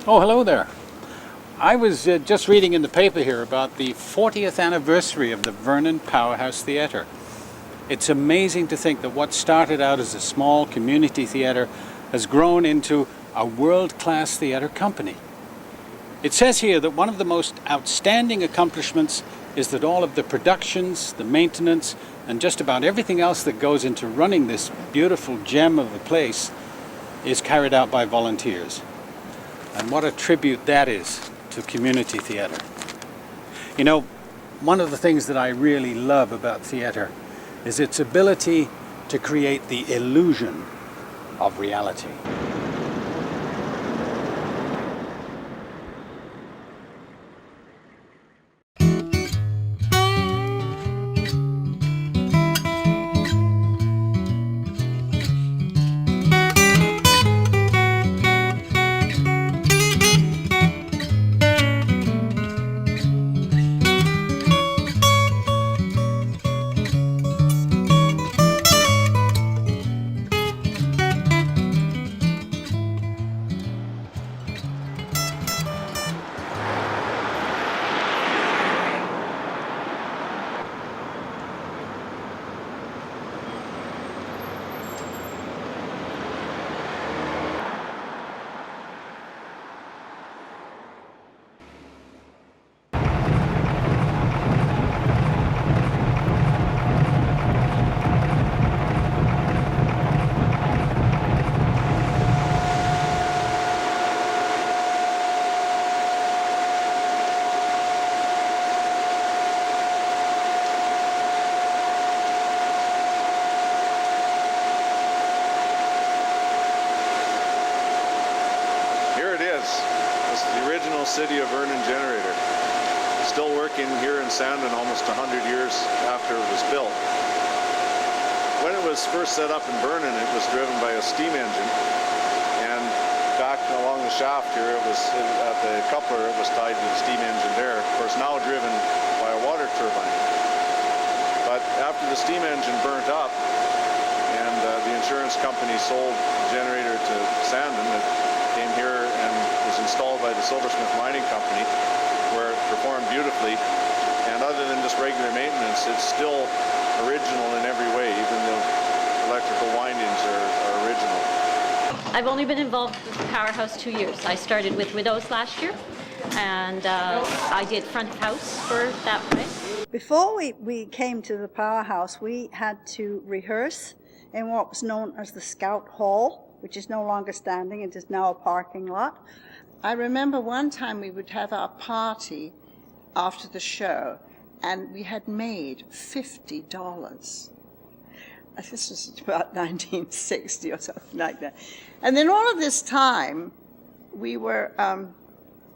Oh, hello there. I was just reading in the paper here about the 40th anniversary of the Vernon Powerhouse Theatre. It's amazing to think that what started out as a small community theatre has grown into a world-class theatre company. It says here that one of the most outstanding accomplishments is that all of the productions, the maintenance, and just about everything else that goes into running this beautiful gem of a place is carried out by volunteers. And what a tribute that is to community theatre. You know, one of the things that I really love about theatre is its ability to create the illusion of reality. City of Vernon generator, still working here in Sandon almost 100 years after it was built. When it was first set up in Vernon, it was driven by a steam engine, and back along the shaft here, at the coupler, it was tied to the steam engine there. Of course, now driven by a water turbine. But after the steam engine burnt up and the insurance company sold the generator to Sandon, it came here and was installed by the Silversmith Mining Company, where it performed beautifully. And other than just regular maintenance, it's still original in every way. Even the electrical windings are original. I've only been involved with the Powerhouse 2 years. I started with Widows last year, and I did front of house for that price. Before we came to the Powerhouse, we had to rehearse in what was known as the Scout Hall, which is no longer standing, it is now a parking lot. I remember one time we would have our party after the show, and we had made $50. This was about 1960 or something like that. And then all of this time, we were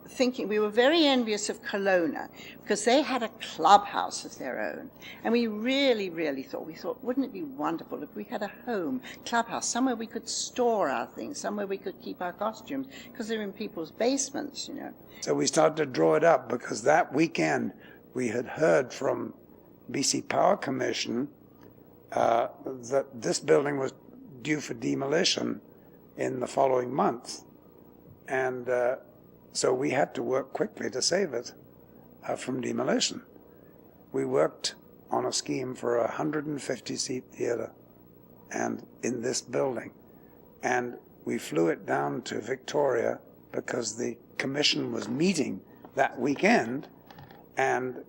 thinking, we were very envious of Kelowna because they had a clubhouse of their own. And we really thought, wouldn't it be wonderful if we had a home clubhouse, somewhere we could store our things, somewhere we could keep our costumes, because they're in people's basements, you know. So we started to draw it up because that weekend we had heard from BC Power Commission that this building was due for demolition in the following month. And so we had to work quickly to save it from demolition. We worked on a scheme for a 150-seat theatre and in this building. And we flew it down to Victoria because the commission was meeting that weekend, and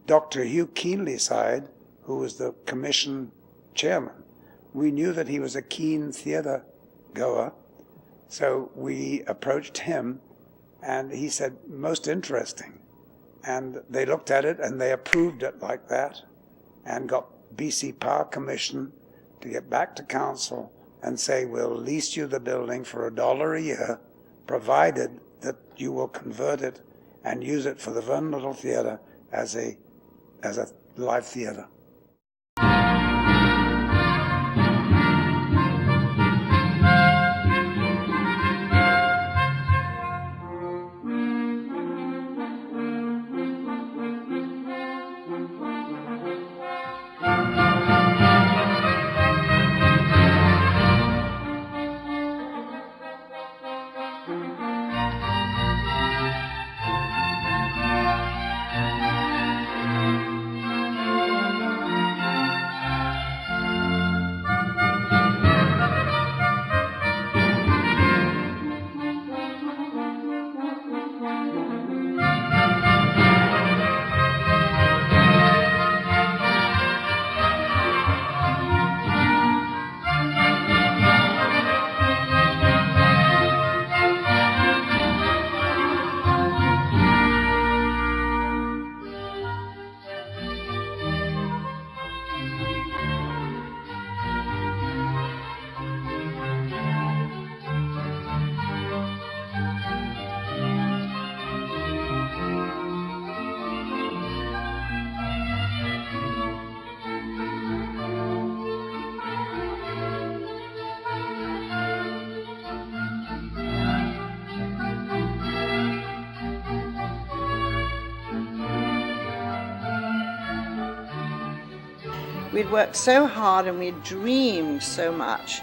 Dr. Hugh Keenlyside, who was the commission chairman, we knew that he was a keen theatre goer, so we approached him, and he said, most interesting. And they looked at it and they approved it like that, and got BC Power Commission to get back to council and say, we'll lease you the building for $1 a year, provided that you will convert it and use it for the Vernon Little Theatre as a live theatre. we'd worked so hard and we'd dreamed so much.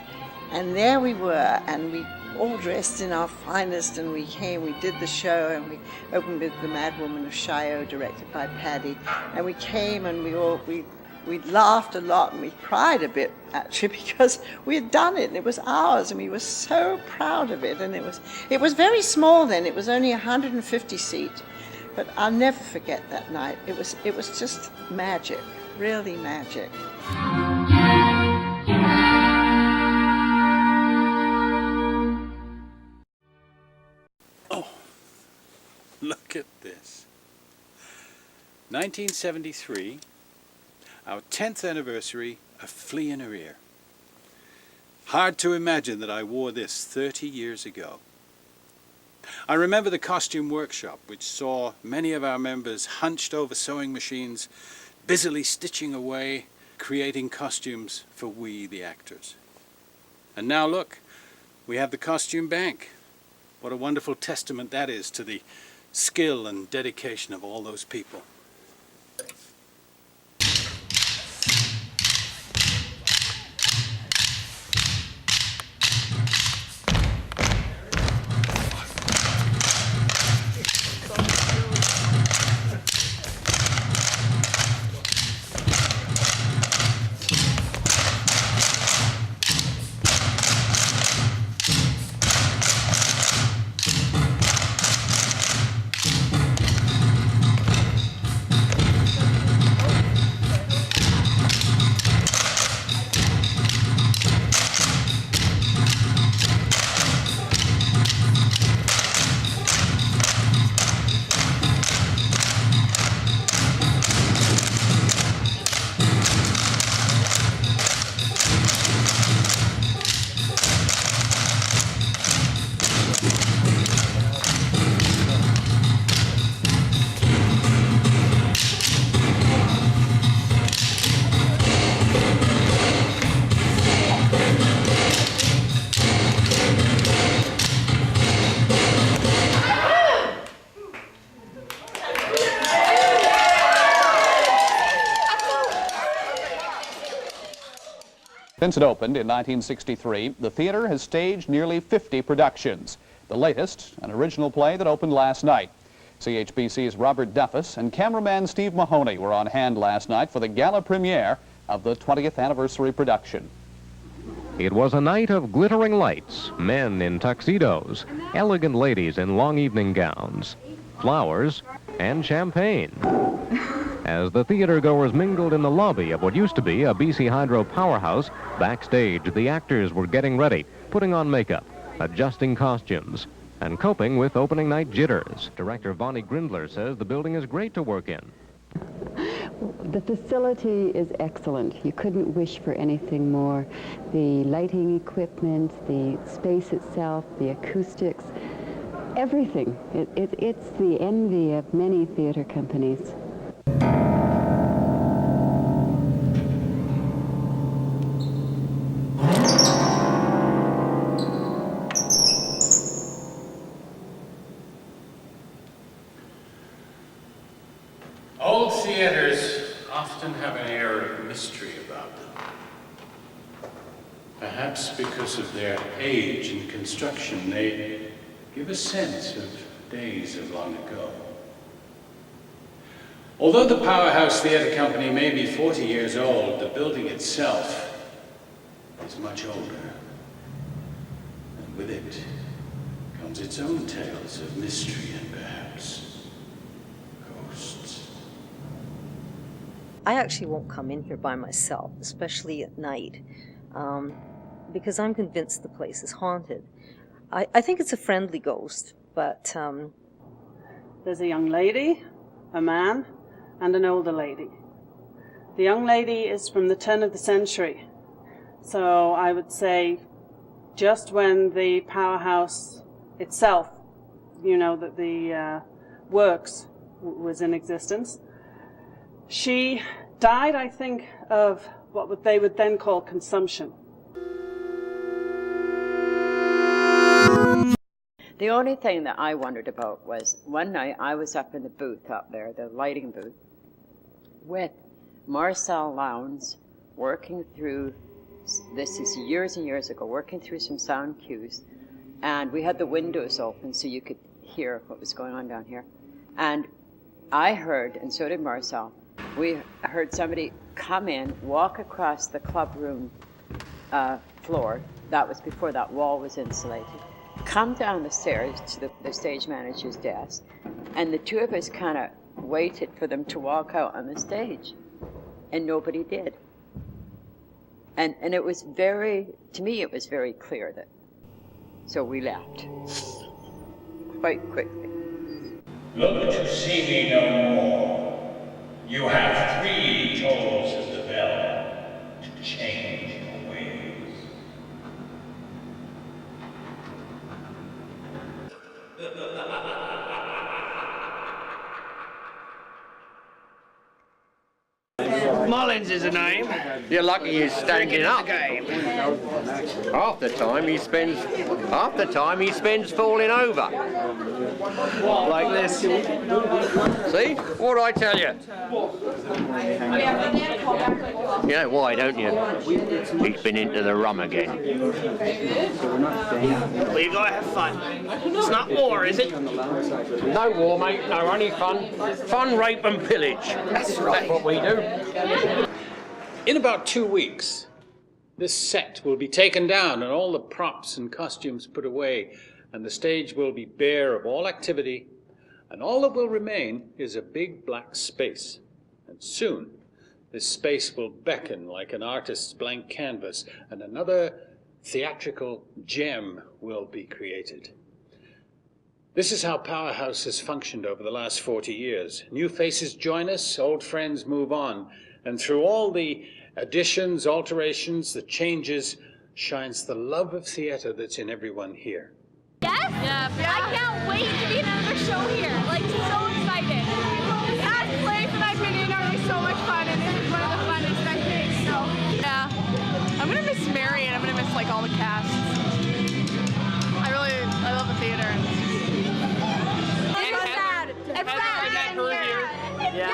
And there we were, and we all dressed in our finest, and we came, we did the show, and we opened with The Mad Woman of Shiloh, directed by Paddy. And we came and we laughed a lot, and we cried a bit, actually, because we had done it, and it was ours, and we were so proud of it. And it was very small then, it was only 150 seats. But I'll never forget that night. It was just magic, really magic. Oh, look at this. 1973, our 10th anniversary of Flea in Her Ear. Hard to imagine that I wore this 30 years ago. I remember the costume workshop, which saw many of our members hunched over sewing machines, busily stitching away, creating costumes for we, the actors. And now look, we have the costume bank. What a wonderful testament that is to the skill and dedication of all those people. Since it opened in 1963, the theater has staged nearly 50 productions. The latest, an original play that opened last night. CHBC's Robert Duffus and cameraman Steve Mahoney were on hand last night for the gala premiere of the 20th anniversary production. It was a night of glittering lights, men in tuxedos, elegant ladies in long evening gowns, flowers, and champagne. As the theater-goers mingled in the lobby of what used to be a BC Hydro powerhouse, backstage the actors were getting ready, putting on makeup, adjusting costumes, and coping with opening night jitters. Director Bonnie Grindler says the building is great to work in. The facility is excellent. You couldn't wish for anything more. The lighting equipment, the space itself, the acoustics, everything. It's the envy of many theater companies. Old theaters often have an air of mystery about them. Perhaps because of their age and construction, they give a sense of days of long ago. Although the Powerhouse Theatre Company may be 40 years old, the building itself is much older. And with it comes its own tales of mystery and perhaps ghosts. I actually won't come in here by myself, especially at night, because I'm convinced the place is haunted. I think it's a friendly ghost, but... There's a young lady, a man, and an older lady. The young lady is from the turn of the century, so I would say just when the powerhouse itself, you know, that the works was in existence. She died, I think, of what they would then call consumption. The only thing that I wondered about was one night I was up in the booth up there, the lighting booth, with Marcel Lowndes, working through, this is years and years ago, working through some sound cues, and we had the windows open so you could hear what was going on down here. And I heard, and so did Marcel, we heard somebody come in, walk across the club room floor, that was before that wall was insulated, come down the stairs to the stage manager's desk, and the two of us kind of waited for them to walk out on the stage, and nobody did. And it was very, to me it was very clear that, so we left quite quickly. Look to see me no more. You have 3 tolls of the bell to change your ways. Mullins is the name. You're lucky he's standing up. Half the time he spends falling over. Like this. See? What'd I tell you? You know why, don't you? He's been into the rum again. Well, you gotta have fun. It's not war, is it? No war, mate. No, only fun. Fun, rape and pillage. That's right. That's what we do. In about 2 weeks, this set will be taken down and all the props and costumes put away, and the stage will be bare of all activity, and all that will remain is a big black space. And soon, this space will beckon like an artist's blank canvas, and another theatrical gem will be created. This is how Powerhouse has functioned over the last 40 years. New faces join us, old friends move on, and through all the additions, alterations, the changes, shines the love of theater that's in everyone here. Yes? Yeah. I can't wait to be in another show here. Like, so excited. The past plays that I've been in are always so much fun, and this is one of the funnest, I think. So, yeah. I'm gonna miss Mary, and I'm gonna miss, like, all the casts. I love the theater. It's so sad. It's sad. Yeah.